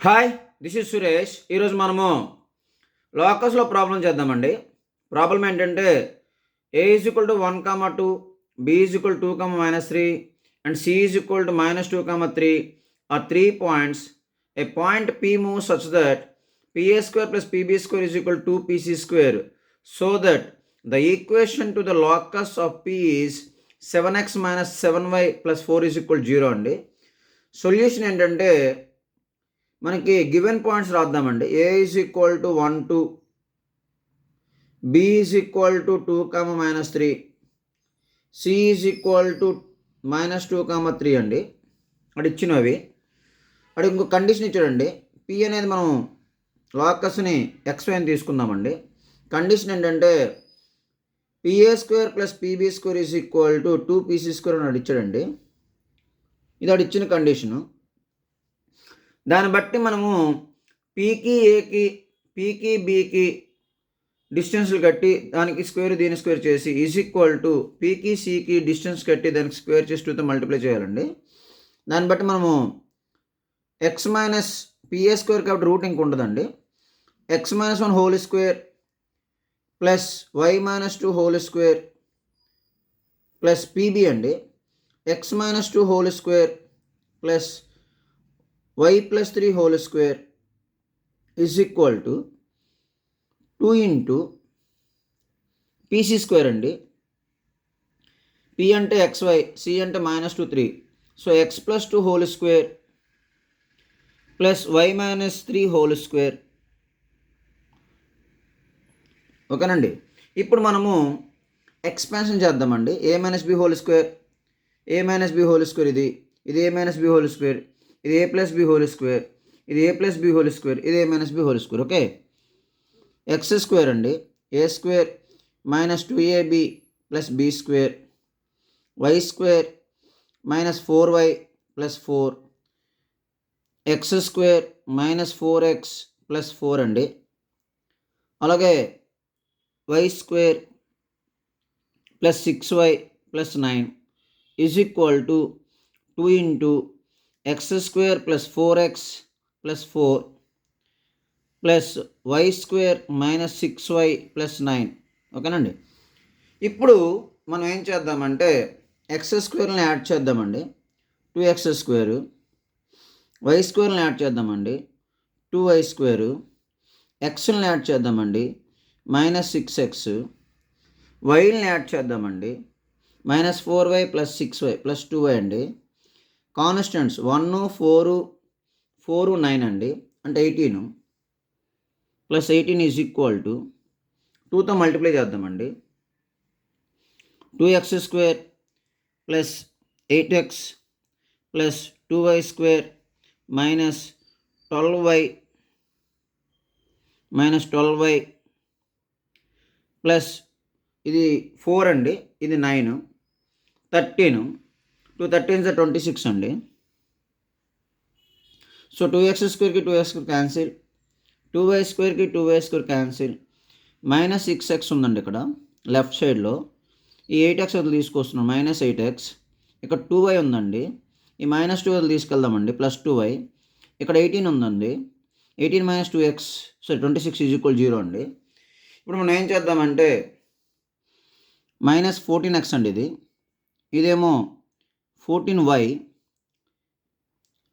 Hi, this is Suresh. ఈరోజు మనము లోకస్లో problem చేద్దామండి. ప్రాబ్లం ఏంటంటే A is equal to 1, 2, B is equal 2, -3 and C is equal to -2, 3 or 3 points. A point P move such that pa² + pb² is equal 2pc², so that the equation to the locus of p is 7x - 7y + 4 is equal 0 అండి. Solution ఏంటంటే మనకి given points రాద్దామండి. A is equal to 1, 2, B is equal to 2, -3, C is equal to -2, 3 అండి. అటు ఇచ్చినవి అటు ఇంకో condition ఇచ్చాడండి. పి అనేది మనం లాకస్ని ఎక్స్వై అని తీసుకుందామండి. కండిషన్ ఏంటంటే pa² + pb² is equal to 2pc² అని ఇచ్చాడండి. ఇది అటు ఇచ్చిన కండిషను. దాన్ని బట్టి మనము పీకి ఏకి పీకి బీకి డిస్టెన్స్లు కట్టి దానికి స్క్వేర్ దీని స్క్వేర్ చేసి ఈజ్ ఈక్వల్ టు పీకి సికి డిస్టెన్స్ కట్టి దానికి స్క్వేర్ చేసి 2తో మల్టిప్లై చేయాలండి. దాన్ని బట్టి మనము x - pa² కాబట్టి రూట్ ఇంక ఉండదండి. x - 1 whole square plus y - 2 whole square plus PB అండి. x - 2 whole square plus y + 3 whole square is equal to 2 into pc² అండి. p అంటే xy, c అంటే -2, 3. So x + 2 whole square plus y - 3 whole square. ఓకేనండి. ఇప్పుడు మనము expansion చేద్దామండి. a - b whole square, a - b whole square, ఇది a - b whole square, ఇది a + b whole square, ఇది a + b హోల్ స్క్వేర్, ఇది a - b whole square. Okay, x² అండి, a² - 2ab + b², y² - 4y + 4, x² - 4x + 4 అండి. అలాగే y² + 6y + 9 is equal to 2 into x² + 4x + 4 plus y² - 6y + 9. ఓకేనండి. ఇప్పుడు మనం ఏం చేద్దామంటే x² యాడ్ చేద్దామండి. 2x², y² యాడ్ చేద్దామండి. 2y², xని యాడ్ చేద్దామండి. -6x, వైని యాడ్ చేద్దామండి. -4y + 6y + 2y అండి. కాన్స్టెంట్స్ 1, 4, 4, 9 అండి, అంటే 18 + 18 ఈజ్ ఈక్వల్ టు 2తో మల్టిప్లై చేద్దామండి. 2x² + 8x + 2y² - 12y plus ఇది 4 అండి, ఇది 9, 13. 2 13s 26 అండి. So 2x² 2x² cancel, 2y² 2y² cancel, -6x ఉందండి ఇక్కడ లెఫ్ట్ సైడ్లో. ఈ 8x అది తీసుకొస్తున్నాం, -8x. ఇక్కడ 2y ఉందండి, ఈ -2 అది తీసుకెళ్దామండి, +2y. ఇక్కడ 18 ఉందండి, 18 - 2x 26 ఈజ్ ఈక్వల్ 0 అండి. ఇప్పుడు మనం ఏం చేద్దామంటే -14x అండి, ఇదేమో 14y,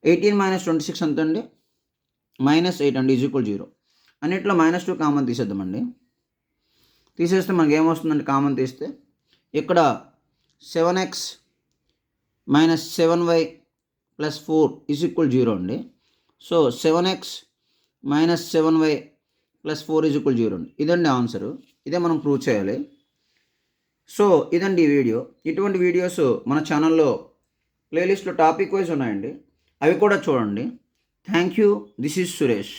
18 - 26 ఎంత అండి, -8 అండి, ఈజ్ ఈక్వల్ 0. అన్నిట్లో -2 కామన్ తీసేద్దామండి. తీసేస్తే మనకి ఏమొస్తుందండి కామన్ తీస్తే, ఇక్కడ 7x - 7y + 4 ఈజ్ ఈక్వల్ 0 అండి. So 7x - 7y + 4 is equal 0 అండి. ఇదండి ఆన్సరు. ఇదే మనం ప్రూవ్ చేయాలి. సో ఇదండి ఈ వీడియో. ఇటువంటి వీడియోస్ మన ఛానల్లో ప్లేలిస్ట్లో టాపిక్ వైజ్ ఉన్నాయండి, అవి కూడా చూడండి. Thank you. This is Suresh.